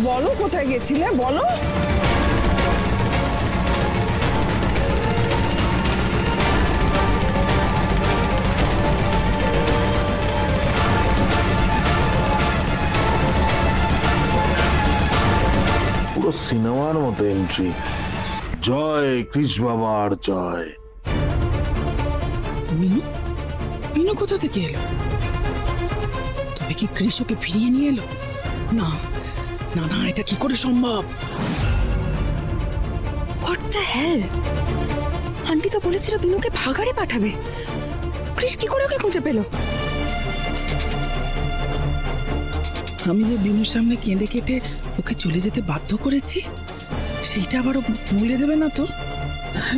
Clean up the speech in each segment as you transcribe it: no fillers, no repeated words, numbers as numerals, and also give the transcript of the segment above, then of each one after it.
বলো কোথায় গেছিলে, বলো। পুরো সিনেমার মতো এন্ট্রি। জয় কৃষ বাবার জয়। মিনু, মিনু কোথা থেকে এলো? তবে কি কৃষকে ফিরিয়ে নিয়ে এলো? না না না, এটা কি করে সম্ভব? What the hell? আন্টি তো বলেছিল বিনুকে ভাগাড়ে পাঠাবে। কৃষ কি করে ওকে খুঁজে পেল? আমি যে বিনুর সামনে কেঁদে কেটে ওকে চলে যেতে বাধ্য করেছি, সেইটা আবারও ভুলে দেবে না তো?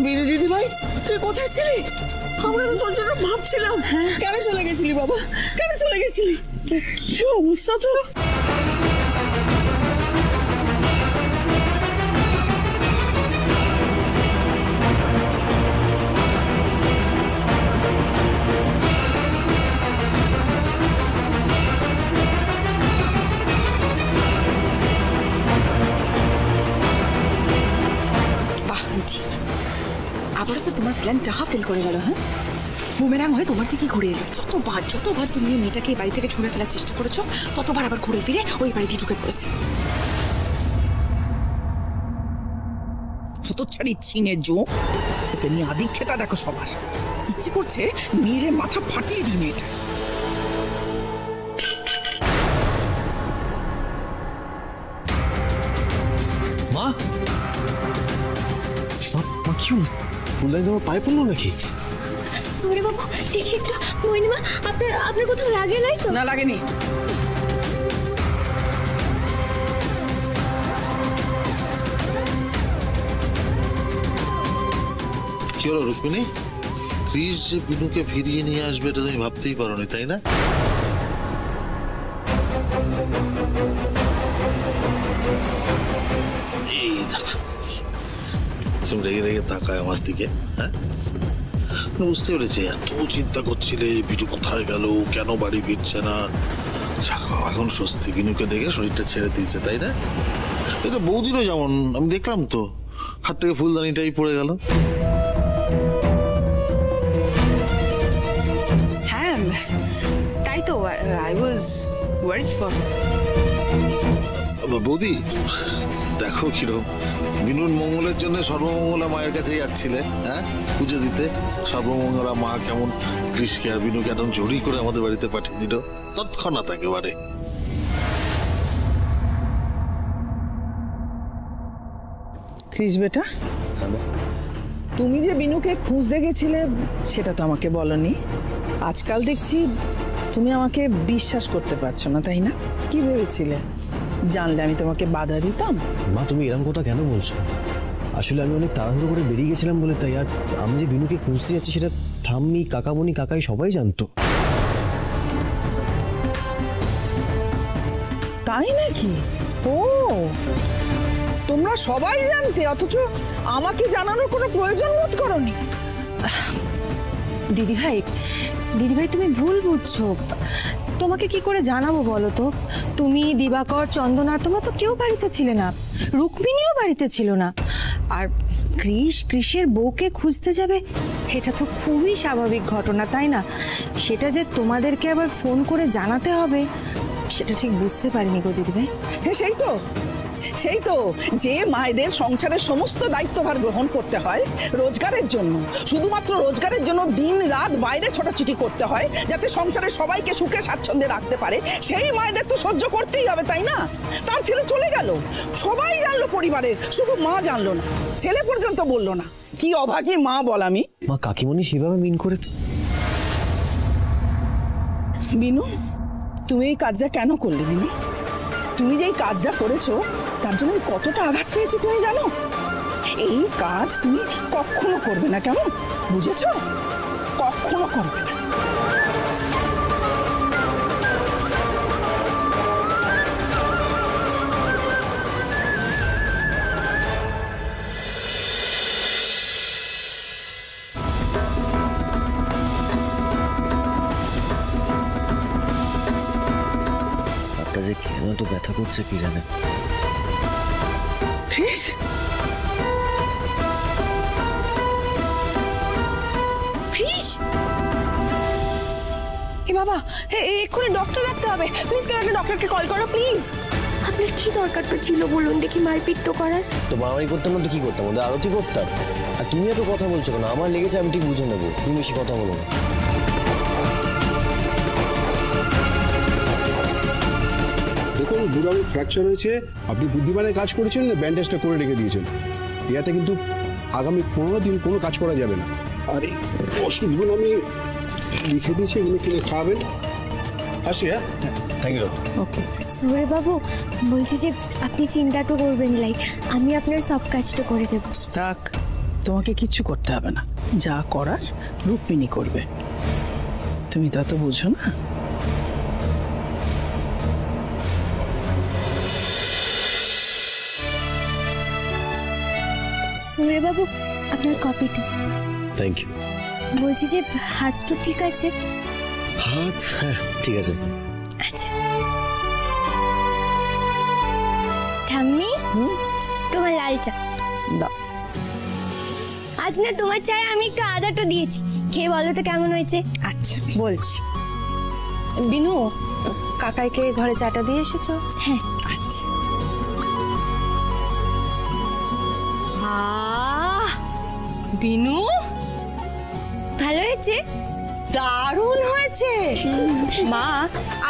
বিনু দিদি ভাই, তুই কোথায় ছিলি? আমরা তো তোর জন্য ভাবছিলাম। কেন চলে গেছিলি বাবা, কেন চলে গেছিলি? কি অবস্থা তোর? আবার তো তোমার প্ল্যান টাহা ফেল করে গেল। হ্যাঁ, বুমেরাং হয়ে তোমার দিকে ঘুরে এলো। যতবার তুমি এই মেয়েটাকে বাড়ি থেকে ছুঁড়ে ফেলার চেষ্টা করেছো, ততবার আবার ঘুরে ফিরে ওই বাড়িতে ঢুকে পড়েছে। হতচ্ছাড়ি ছিনে জো, ওকে নিয়ে আদিক্ষেতা দেখো সবার। ইচ্ছে করছে মেরে মাথা ফাটিয়ে দিই মেয়েটা। মা, মা কি হলো? ফুলদানি তোমার পায়ে পড়লো নাকি? সরি বাবু, দেখি একটু। মা, আপনার কোথাও লাগে নাই তো? না, লাগেনি। কি হলো রুক্মিণী? কৃষ যে বিনুকে ফিরিয়ে নিয়ে আসবে এটা তুমি ভাবতেই পারোনি, তাই না? এই দেখো রেগে রেগে তাকায় আমার দিকে। হ্যাঁ, বুঝতে পেরেছি এত চিন্তা করছিলে বিনু কোথায় গেল, কেন বাড়ি ফিরছে না। এখন স্বস্তি, বিনুকে দেখে শরীরটা ছেড়ে দিয়েছে, তাই না? এই তো বৌদিরও যেমন, আমি দেখলাম তো হাত থেকে ফুলদানিটাই পড়ে গেল। হ্যাঁ, তাই তো। I was worried for. বৌদি দেখো কিরকম বিনুর মঙ্গলের জন্য সর্বমঙ্গলা মায়ের কাছে যাচ্ছিলে, হ্যাঁ, পুজো দিতে। সর্বমঙ্গলা মা কেমন কৃষকে আর বিনুকে একদম জড়ি করে আমাদের বাড়িতে পাঠিয়ে দিল তৎক্ষণাৎ একেবারে। কৃষ বেটা, তুমি যে বিনুকে খুঁজতে গেছিলে সেটা তো আমাকে বলনি। আজকাল দেখছি তুমি আমাকে বিশ্বাস করতে পারছো না, তাই না? কি ভেবেছিলে? জানলে আমি তোমাকে বাধা দিতাম? মা, তুমি এরকম কথা কেন বলছো? আসলে আমি অনেক তাড়াহুড়ো করে বেরিয়ে গেছিলাম বলে তাই। আর আমি যে বিনুকে খুঁজতে যাচ্ছি সেটা ঠাম্মি, কাকামণি, কাকাই সবাই জানতো। তাই নাকি? ও, তোমরা সবাই জানতে, অথচ আমাকে জানানোর কোনো প্রয়োজন বোধ করোনি। দিদিভাই, তুমি ভুল বুঝছো। তোমাকে কি করে জানাবো বলো তো? তুমি, দিবাকর, চন্দনা, তোমরা তো কেউ বাড়িতে ছিলে না। রুক্মিণীও বাড়িতে ছিল না। আর কৃষের বউকে খুঁজতে যাবে, এটা তো খুবই স্বাভাবিক ঘটনা, তাই না? সেটা যে তোমাদেরকে আবার ফোন করে জানাতে হবে সেটা ঠিক বুঝতে পারিনি গো দিদিভাই। সেই তো যে মায়েদের সংসারের সমস্ত দায়িত্বভার গ্রহণ করতে হয় রোজগারের জন্য, শুধুমাত্র রোজগারের জন্য দিন রাত বাইরে ছোটাছুটি করতে হয় যাতে সংসারে সবাইকে সুখে স্বাচ্ছন্দ্যে রাখতে পারে, সেই মায়েদের তো সহ্য করতেই হবে, তাই না? তার ছেলে চলে গেল, সবাই জানলো পরিবারের, শুধু মা জানলো না, ছেলে পর্যন্ত বললো না। কি অভাগী মা বল আমি। মা, কাকিমণি সেভাবে মিন করে। বিনু, তুমি এই কাজটা কেন করলে? বিনু, তুমি যে এই কাজটা করেছো তার জন্য কতটা আঘাত পেয়েছি তুমি জানো? এই কাজ তুমি কখনো করবে না, কেমন? বুঝেছো? কখনো করবে না। যে যে কেন তো ব্যথা করছে কি জানে। ক্রিস, ক্রিস, এ বাবা, এক্ষুনি ডক্টর ডাকতে হবে। প্লিজ কেউ একটা ডক্টরকে কল করো প্লিজ। আপনার কি দরকারটা ছিল বলুন দেখি মারপিট তো করার? তো মারামারি করতাম না তো কি করতাম, ওদের আরতি করতাম। আর তুমি এত কথা বলছো কেন? আমার লেগেছে, আমি ঠিক বুঝে নেবো, তুমি বেশি কথা বলো না। দেখুন, বুড়ার ফ্র্যাকচার হয়েছে, আপনি বুদ্ধিমানের কাজ করেছেন, ব্যান্ডেজটা করে রেখে দিয়েছেন। ইয়াতে কিন্তু আগামী 15 দিন কোনো কাজ করা যাবে না। আর এই ওষুধগুলো আমি লিখে দিয়েছি, এগুলো কিনে খাওয়াবেন। আসি। হ্যাঁ, থ্যাংক ইউ। ওকে। সৌরভ বাবু, বলছি যে আপনি চিন্তা তো করবেন লাই, আমি আপনার সব কাজটা করে দেব। থাক, তোমাকে কিচ্ছু করতে হবে না, যা করার রুক্মিণী করবে। তুমি তা তো বুঝো না। সৌরভ বাবু, আপনার কপিটা। Thank you. বলছি যে হাত তো ঠিক আছে? হাত, হ্যাঁ ঠিক আছে। আচ্ছা ঠাম্মি, তোমার লাল চা দাও। আজ না তোমার চায়ে আমি একটু আদাটা দিয়েছি, খেয়ে বলো তো কেমন হয়েছে। আচ্ছা বলছি। বিনু, কাকাইকে ঘরে চাটা দিয়ে এসেছো? হ্যাঁ। আচ্ছা। বিনু, ভালো হয়েছে? দারুণ হয়েছে। মা,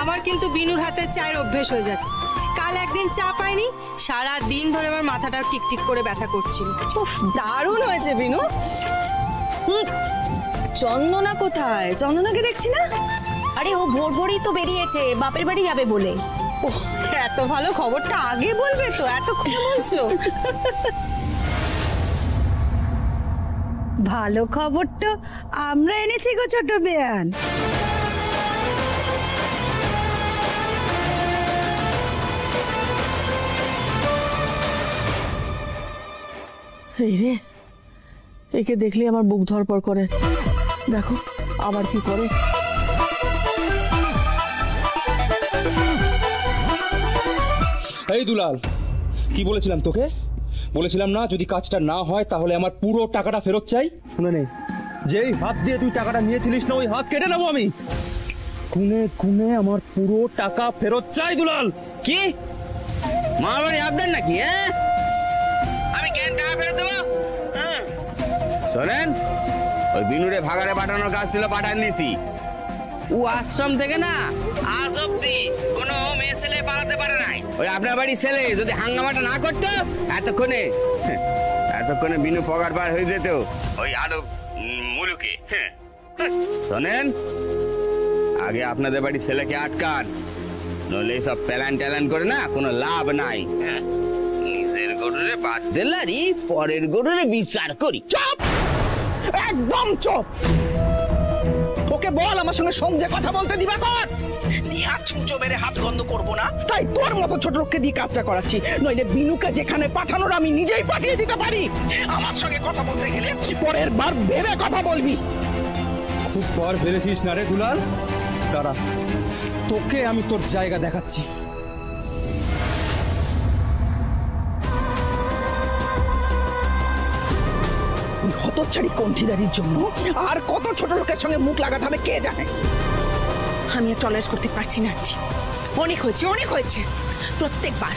আমার কিন্তু বিনুর হাতে চায়ের অভ্যেস হয়ে যাচ্ছে। কাল একদিন চা পাইনি, সারা দিন ধরে আমার মাথাটাও টিকটিক করে ব্যথা করছিল। উফ, দারুণ হয়েছে বিনু। চন্দনা কোথায়? চন্দনাকে দেখছি না। আরে ও ভোর ভোরই তো বেরিয়েছে বাপের বাড়ি যাবে বলে। ও, এত ভালো খবরটা আগে বলবে তো, এতক্ষণ বলছো। ভালো খবর তো আমরা এনেছি গো ছোট বেয়ান। এই রে, একে দেখলে আমার বুক ধরপড় করে। দেখো আবার কি করে। এই দুলাল, কি বলেছিলাম তোকে? বলেছিলাম না যদি কাজটা না হয় তাহলে আমার পুরো টাকাটা ফেরত চাই। শুনে নে, যেই হাত দিয়ে তুই টাকাটা নিয়েছিলিস না, ওই হাত কেটে নেবো আমি। গুনে গুনে আমার পুরো টাকা ফেরত চাই দুলাল। কি মার বাড়ি হাত দেন নাকি? হ্যাঁ, আমি কেন টাকা ফেরত দেবো? শোনেন, ওই বিনুরে ভাগাড়ে পাঠানোর কাজ ছিল, পাঠান নিয়েছি। ও আশ্রম থেকে না আজ অব্দি কোনো মেয়ে ছেলে পালাতে পারে নাই। ওই আপনার বাড়ির ছেলে যদি হাঙ্গামাটা না করতো, এতক্ষণে বিনু পগার পার হয়ে যেত ওই আরো মুলুকে। শোনেন, আগে আপনাদের বাড়ির ছেলেকে আটকান, নইলে এইসব প্যালান ট্যালান করে না কোনো লাভ নাই। নিজের গরুরে বাদ দিলারি, পরের গরুরে বিচার করি। চুপ, একদম চুপ। ওকে বল আমার সঙ্গে সঙ্গে কথা বলতে দিবা কর। নিহাত ছুঁচো মেরে হাত গন্ধ করবো না, তাই তোর মতো ছোট লোককে দিয়ে কাজটা করাচ্ছি। নইলে বিনুকে যেখানে পাঠানোর আমি নিজেই পাঠিয়ে দিতে পারি। আমার সঙ্গে কথা বলতে গেলে পরের বার ভেবে কথা বলবি। খুব পর ফেলেছিস না রে দুলাল, দাঁড়া তোকে আমি তোর জায়গা দেখাচ্ছি। হতচ্ছাড়ি কণ্ঠিদারির জন্য আর কত ছোট লোকের সঙ্গে মুখ লাগাতে হবে কে জানে। আমি আর টলারেট করতে পারছি না আন্টি, অনেক হয়েছে, অনেক হয়েছে। প্রত্যেকবার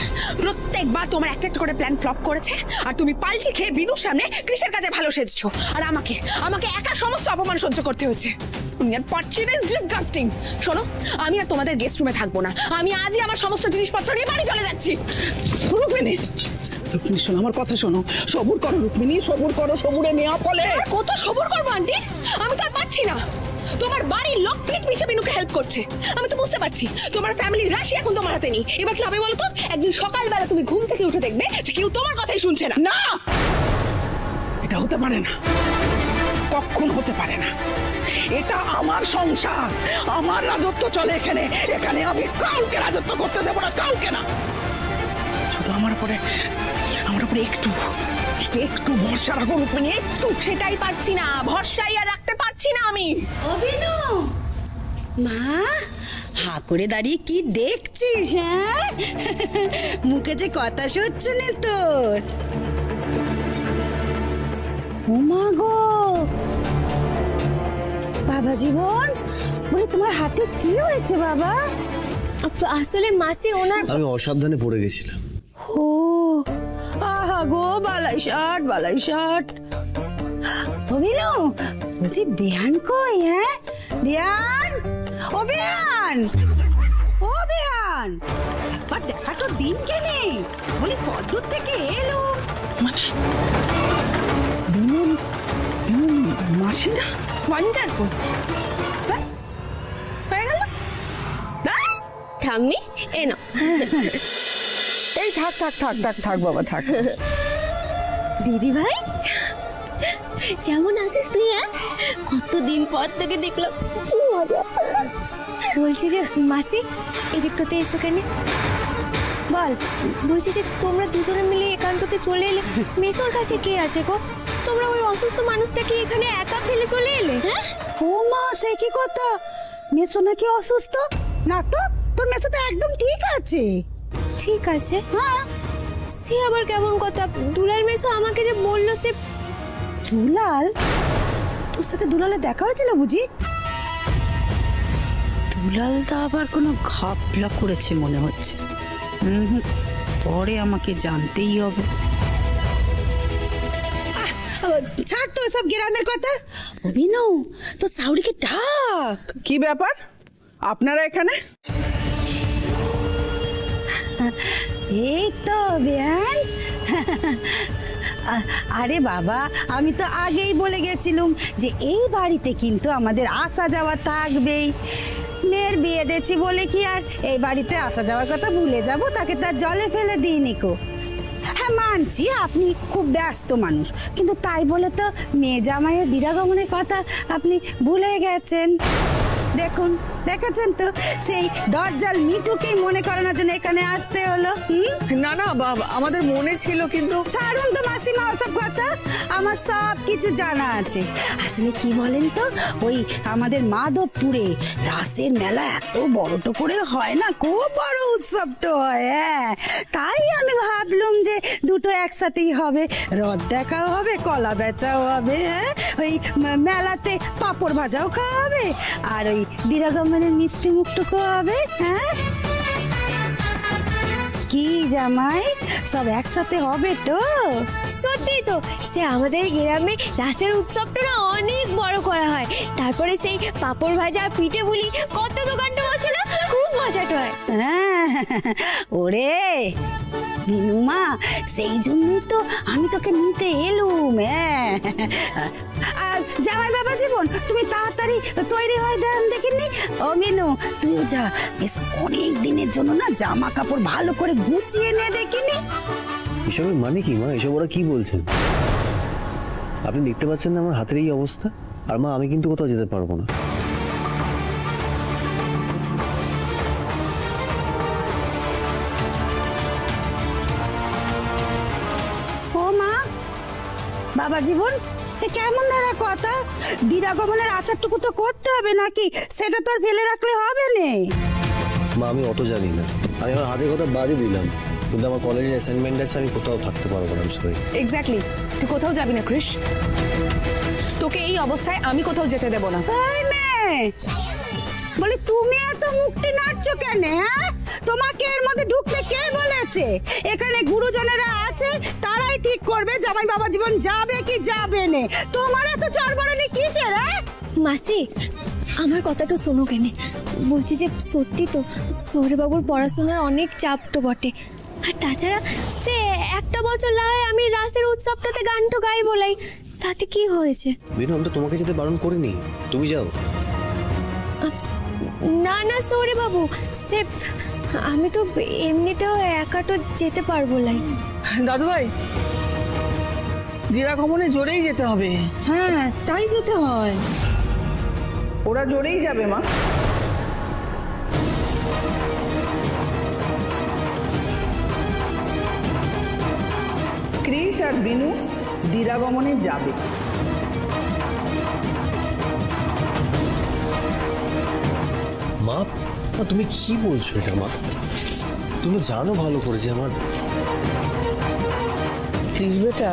তোমার একটা একটা করে প্ল্যান ফ্লপ করেছে, আর তুমি পাল্টি খেয়ে বিনুর সামনে কৃষের কাজে ভালো সেজছো, আর আমাকে একা সমস্ত অপমান সহ্য করতে হচ্ছে। আমি আর পারছি না, ইটস ডিসগাস্টিং। শোনো, আমি আর তোমাদের গেস্ট রুমে থাকবো না, আমি আজই আমার সমস্ত জিনিসপত্র নিয়ে বাড়ি চলে যাচ্ছি। রুক্মিণী, রুক্মিণী শোনো আমার কথা শোনো। সবুর করো রুক্মিণী, সবুর করো, সবুরে নেওয়া ফলে। কত সবর করবো আন্টি, আমি তো আর পারছি না। তোমার বাড়ির লোক পিঠ পিছে বিনুকে হেল্প করছে, আমি তো বুঝতে পারছি তোমার ফ্যামিলির রাশি এখন তোমার হাতে নেই। এবার কি হবে বলো তো? একদিন সকালবেলা তুমি ঘুম থেকে উঠে দেখবে যে কেউ তোমার কথাই শুনছে না। না, এটা হতে পারে না, কখন হতে পারে না। এটা আমার সংসার, আমার রাজত্ব চলে এখানে। এখানে আমি কাউকে রাজত্ব করতে দেবো না, কাউকে না। শুধু আমার উপরে একটু ভরসা রাখো রুক্মিণী, একটু। সেটাই পারছি না, ভরসাই আর রাখতে পারছি না আমি। অভিনু, মা হাঁ করে দাঁড়িয়ে কি দেখছিস? হ্যাঁ, মুখে যে কথা সচ্ছে না তোর। ওমা গো বাবা জীবন, বলি তোমার হাতে কি হয়েছে বাবা? আসলে মাসি ওনার আমি অসাবধানে পড়ে গেছিলাম। ও আহা গো, বালাই ষাট। অভিনু বলছি, বেয়ান কই? হ্যাঁ বেয়ান, ও বেয়ান, ও বেয়ান, একবার দেখা তো দিন কেনে, বলি কতদূর থেকে এলো? মাসি না? ওয়ান্ডারফুল, বাস হয়ে গেল। ঠাম্মি এনো। এই থাক বাবা থাক। দিদি ভাই কেমন আছিস তুই? হ্যাঁ, কতদিন পর তোকে দেখলাম, কি মজা। বলছি যে মাসি এদিকটাতে এসে কেন বল। বলছি যে তোমরা দুজনে মিলে একান্ততে চলে এলে, মেসোর কাছে কে আছে গো? তোমরা ওই অসুস্থ মানুষটাকে এখানে একা ফেলে চলে এলে? হ্যাঁ ও মা, সে কি কথা? মেসো নাকি অসুস্থ? না তো, তোর মেসো তো একদম ঠিক আছে। ঠিক আছে? হ্যাঁ। সে আবার কেমন কথা? দুলাল মেসো আমাকে যে বললো সে। দুলাল? তোর সাথে দুলালে দেখা হয়েছিল বুঝি? দুলালদা আবার কোনো ঘাপলা করেছে মনে হচ্ছে। পরে আমাকে জানতেই হবে। ছাড় তো সব গ্রামের কথা। অভিনু, তো সাউরিকে ডাক। কি ব্যাপার আপনারা এখানে? এই তো বেয়ান। আরে বাবা, আমি তো আগেই বলে গেছিলাম যে এই বাড়িতে কিন্তু আমাদের আসা যাওয়া থাকবেই। মেয়ের বিয়ে দিয়েছি বলে কি আর এই বাড়িতে আসা যাওয়ার কথা ভুলে যাব? তাকে তার জলে ফেলে দিইনি কো। হ্যাঁ মানছি আপনি খুব ব্যস্ত মানুষ, কিন্তু তাই বলে তো মেয়ে জামাইয়ের দিরাগমনের কথা আপনি ভুলে গেছেন। দেখুন, দেখেছেন তো, সেই দরজাল মিঠুকেই মনে করার জন্য এখানে আসতে হলো। না বাবা, আমাদের মনে ছিল, কিন্তু ছাড়ুন তো মাসিমা ওসব কথা, আমার সব কিছু জানা আছে। আসলে কি বলেন তো, ওই আমাদের মাধবপুরে রাসের মেলা এত বড়টো করে হয় না, খুব বড় উৎসবটা হয়। হ্যাঁ, তাই আমি ভাবলুম যে দুটো একসাথেই হবে, রথ দেখাও হবে, কলা বেচাও হবে। হ্যাঁ, ওই মেলাতে পাঁপড় ভাজাও খাওয়া হবে, আর ওই দিরাগমনের মিষ্টি মুখটুকু হবে। হ্যাঁ কি জামাই, সব একসাথে হবে তো? সত্যি তো, সে আমাদের গ্রামে রাসের উৎসবটা না অনেক বড় করা হয়। তারপরে সেই পাঁপড় ভাজা, পিঠে বুলি কত দোকান বসে না, খুব মজাটা হয়। হ্যাঁ ওরে বিনুমা, সেই জন্যই তো আমি তোকে নিতে এলুম। হ্যাঁ, আর জামাই বাবা জীবন, তুমি তাড়াতাড়ি তৈরি হয়ে দেন দেখিনি। ও মিনু, তুইও যা, বেশ অনেক দিনের জন্য না জামা কাপড় ভালো করে গুছিয়ে নে দেখিনি। এসবের মানে কি মা? এসব ওরা কি বলছেন? আপনি দেখতে পাচ্ছেন না আমার হাতের এই অবস্থা? আর মা, আমি কিন্তু কোথাও যেতে পারবো না। ও মা, বাবা জীবন, এ কেমন ধরা কথা? দিরাগমনের আচারটুকু তো করতে হবে নাকি? সেটা তো আর ফেলে রাখলে হবে না। মা, আমি অত জানি না, আমি আমার হাতের কথা বাদই দিলাম, কিন্তু আমার কলেজের অ্যাসাইনমেন্ট আছে, আমি কোথাও থাকতে পারবো না। সরি। এক্স্যাক্টলি, তুই কোথাও যাবি না কৃষ। তোকে এই অবস্থায় আমি কোথাও যেতে দেব না। বলি তুমি এত মুখটি নাচছো কেন? হ্যাঁ, তোমাকে এর মধ্যে ঢুকতে কে বলেছে? এখানে গুরুজনেরা আছে, তারাই ঠিক করবে জামাই বাবা জীবন যাবে কি যাবে না। তোমার এত চড়বড়ানি কিসের? মাসি, আমার কথাটা শোনো কেন। বলছি যে সত্যি তো সৌরবাবুর পড়াশোনার অনেক চাপ তো বটে, আর তাছাড়া সে একটা বছর লাগে আমি রাসের উৎসবটাতে গানটো গাই বলাই, তাতে কি হয়েছে? বিনু, আমি তো তোমাকে যেতে বারণ করিনি, তুমি যাও। না না সৌরবাবু, সে আমি তো এমনিতেও একা তো যেতে পারবো লাই। দাদু ভাই, দিরাগমনে জোরেই যেতে হবে। হ্যাঁ, তাই যেতে হয়। ওরা জোরেই যাবে মা। ক্রিস আর বিনু দিরাগমনে যাবে। মা, তুমি কি বলছো এটা মা? তুমি জানো ভালো করে যে আমার বেটা,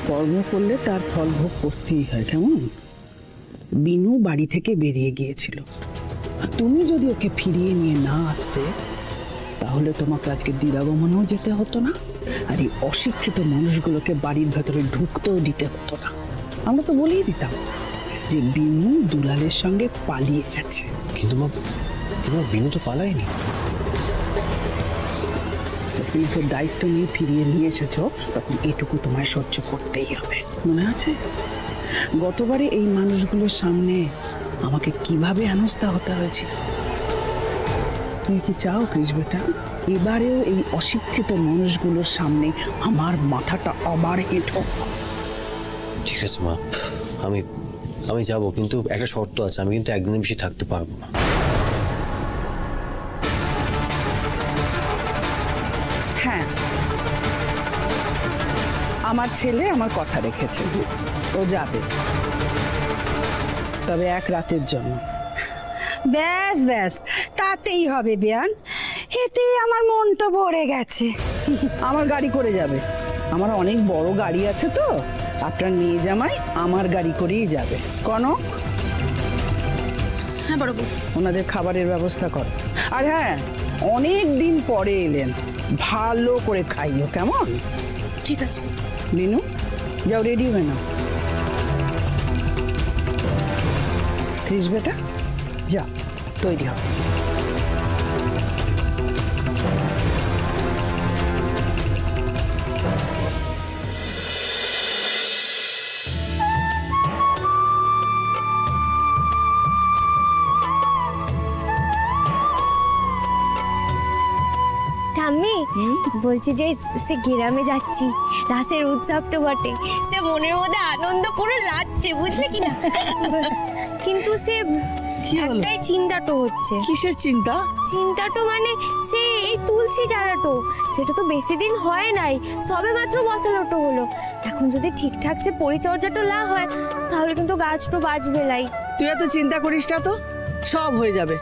কর্ম করলে তার ফল ভোগ করতেই হয়, কেমন? বিনু বাড়ি থেকে বেরিয়ে গিয়েছিল, আর তুমি যদি ওকে ফিরিয়ে নিয়ে না আসতে তাহলে তোমাকে আজকে দিরাগমনেও যেতে হতো না, আর এই অশিক্ষিত মানুষগুলোকে বাড়ির ভেতরে ঢুকতেও দিতে হতো না। আমরা তো বলেই দিতাম যে বিনু দুলালের সঙ্গে পালিয়ে গেছে। কিন্তু মা, বিনু তো পালায়নি। যখন ওকে দায়িত্ব নিয়ে ফিরিয়ে নিয়ে এসেছো তখন এটুকু তোমায় সহ্য করতেই হবে, মনে আছে? গতবারে এই মানুষগুলোর সামনে আমাকে কিভাবে হেনস্থা হতে হয়েছিল। তুমি কি চাও কৃষ বেটা এবারেও এই অশিক্ষিত মানুষগুলোর সামনে আমার মাথাটা আবার হেঁটো? ঠিক আছে মা, আমি যাব, কিন্তু একটা শর্ত আছে, আমি কিন্তু একদিনের বেশি থাকতে পারবো না। হ্যাঁ, আমার ছেলে আমার কথা রেখেছে, ও যাবে, তবে এক রাতের জন্য। ব্যাস ব্যাস, তাতেই হবে বেয়ান, এতেই আমার মনটা ভরে গেছে। আমার গাড়ি করে যাবে, আমার অনেক বড় গাড়ি আছে তো, আপনার মেয়ে জামাই আমার গাড়ি করেই যাবে। কনক, হ্যাঁ বড় বউ, ওনাদের খাবারের ব্যবস্থা করো। আর হ্যাঁ, অনেক দিন পরে এলেন, ভালো করে খাইও, কেমন? ঠিক আছে। বিনু, যাও রেডি হয়ে নাও। কৃষ বেটা, যা তৈরি হও। ঠাম্মি, বলছি যে সে গ্রামে যাচ্ছি, রাসের উৎসব তো বটে, সে মনের মধ্যে আনন্দ পুরো লাগছে, বুঝলে কিনা? কিন্তু সে একটাই চিন্তাটো হচ্ছে। কিসের চিন্তা? চিন্তাটো মানে সে এই তুলসী চারাটো, সেটা তো বেশি দিন হয় নাই, সবে মাত্র বসানোটো হলো। এখন যদি ঠিকঠাক সে পরিচর্যাটো না হয় তাহলে কিন্তু গাছটো বাঁচবে লাই। তুই এত চিন্তা করিস না তো, সব হয়ে যাবে,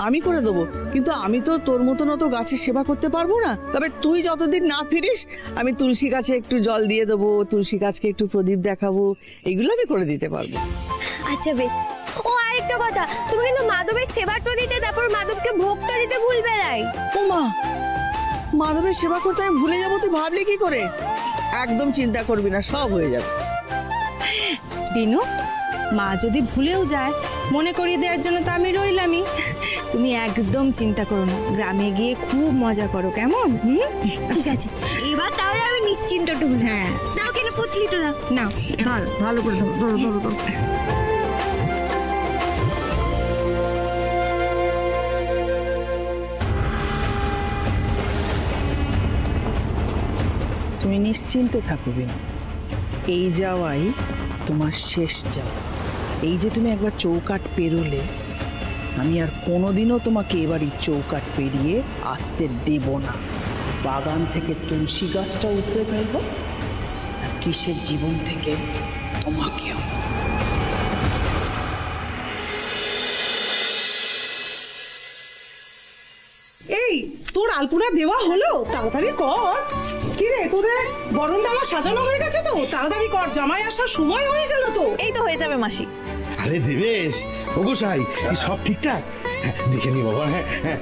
আমি করে দেবো। কিন্তু আমি তো তোর মতন অত গাছের সেবা করতে পারবো না। তবে তুই যতদিন না ফিরিস আমি তুলসী গাছে একটু জল দিয়ে দেবো, তুলসী গাছকে একটু প্রদীপ দেখাবো, এগুলো আমি করে দিতে পারবো। আচ্ছা বেশ। ও আরেকটা কথা, তুমি কিন্তু মাধবের সেবাটা দিতে, তারপর মাধবকে ভোগটা দিতে ভুলবে নাই। ও মা, মাধবের সেবা করতে আমি ভুলে যাবো, তুই ভাবলি কি করে? একদম চিন্তা করবি না, সব হয়ে যাবে। বিনু, মা যদি ভুলেও যায় মনে করিয়ে দেওয়ার জন্য তো আমি রইলামই। তুমি একদম চিন্তা করো না, গ্রামে গিয়ে খুব মজা করো, কেমন? ঠিক আছে, এবার তাহলে আমি নিশ্চিন্ত টু। হ্যাঁ, নাও কেন পুতলি তো দাও, নাও ভালো করে ধরো ধরো ধরো ধরো। তুমি নিশ্চিন্তে থাকো বিনু, এই যাওয়াই তোমার শেষ যাওয়া। এই যে তুমি একবার চৌকাঠ পেরোলে, আমি আর কোনোদিনও তোমাকে এবারই চৌকাঠ পেরিয়ে আসতে দেব না। বাগান থেকে তুলসী গাছটা উপড়ে ফেলবো, আর কিসের জীবন থেকে তোমাকেও। এই তোর আলপনা দেওয়া হলো, তাড়াতাড়ি কর। কি রে, তোদের বরণডালা সাজানো হয়ে গেছে তো? তাড়াতাড়ি কর, জামাই আসার সময় হয়ে গেল তো। এই তো হয়ে যাবে মাসি। আরে দেবেশ, ওগোসাই, সব ঠিকঠাক? দেখে নি বাবা। হ্যাঁ হ্যাঁ,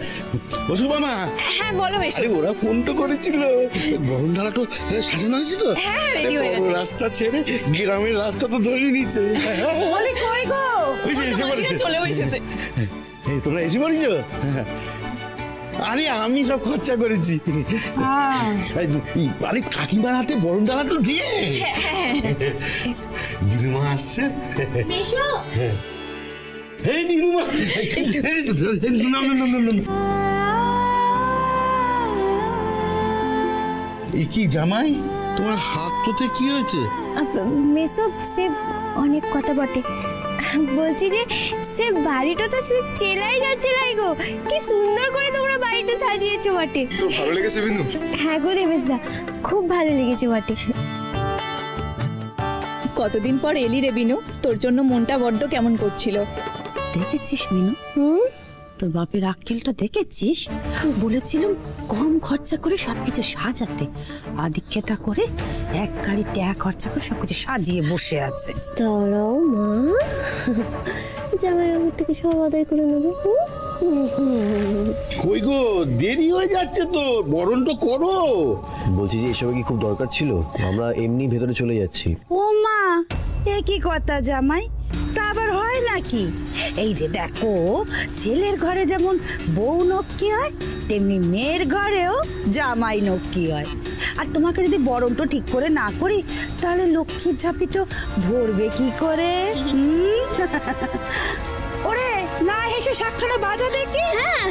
বসু মামা। হ্যাঁ বলো বেশ। আরে ওরা ফোন তো করেছিল, বরণডালা তো সাজানো হয়েছে তো? হ্যাঁ, রেডি হয়ে গেছে। রাস্তা ছেড়ে গ্রামের রাস্তা তো ধরে নিচ্ছে। বলে কই গো? ওই যে এসে পড়েছে, চলেও এসেছে। এই তোমরা এসে পড়েছো? আরে আমি সব খরচা করেছি। আরে কাকিমার হাতে বরণডালাটা দিয়ে নীলুমা আসছে। এই নীলুমা, এই কি জামাই, তোমার হাত তোতে কি হয়েছে? মেসো, সে অনেক কথা বটে। বলছি যে সে বাড়িটা তো সে চেলাই যাচ্ছে লাই গো, কি সুন্দর করে তোমরা বাড়িটা সাজিয়েছো বটে। তো ভালো লেগেছে বিনু? হ্যাঁ গো দেবেশদা, খুব ভালো লেগেছে বটে। কতদিন পর এলি রে বিনু, তোর জন্য মনটা বড্ড কেমন করছিল। দেখেছিস মিনু, তোর বাপের আক্কেলটা দেখেছিস? বলেছিলাম কম খরচা করে সবকিছু সাজাতে, আদিক্ষেতা করে এক গাড়ি টাকা খরচা করে সবকিছু সাজিয়ে বসে আছে। দাঁড়াও মা, জামাইবাবু থেকে সব আদায় করে নেবো। কই গো, দেরি হয়ে যাচ্ছে তো, বরণটা করো। বলছি যে এসবে কি খুব দরকার ছিল? আমরা এমনি ভেতরে চলে যাচ্ছি। ও মা, এ কি কথা জামাই? তা আবার হয় নাকি? এই যে দেখো, ছেলের ঘরে যেমন বউ নক্কি হয়, তেমনি মেয়ের ঘরেও জামাই নক্কি হয়। আর তোমাকে যদি বরণটা ঠিক করে না করি, তাহলে লক্ষ্মীর ঝাঁপিটা ভরবে কি করে? ওরে না, হেসে সাতখানা বাজা দেখি। হ্যাঁ